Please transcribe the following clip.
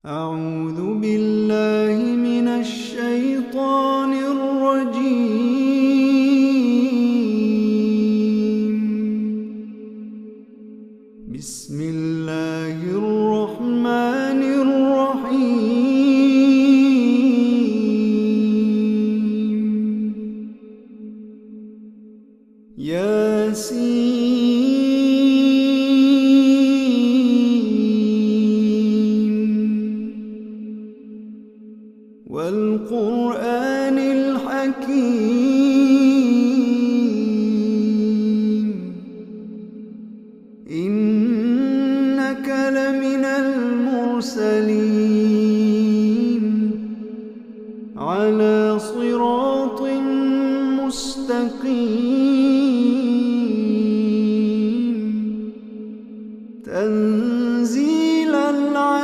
أعوذ بالله من الشيطان الرجيم. بسم الله الرحمن الرحيم. ياسين والقرآن الحكيم إنك لمن المرسلين.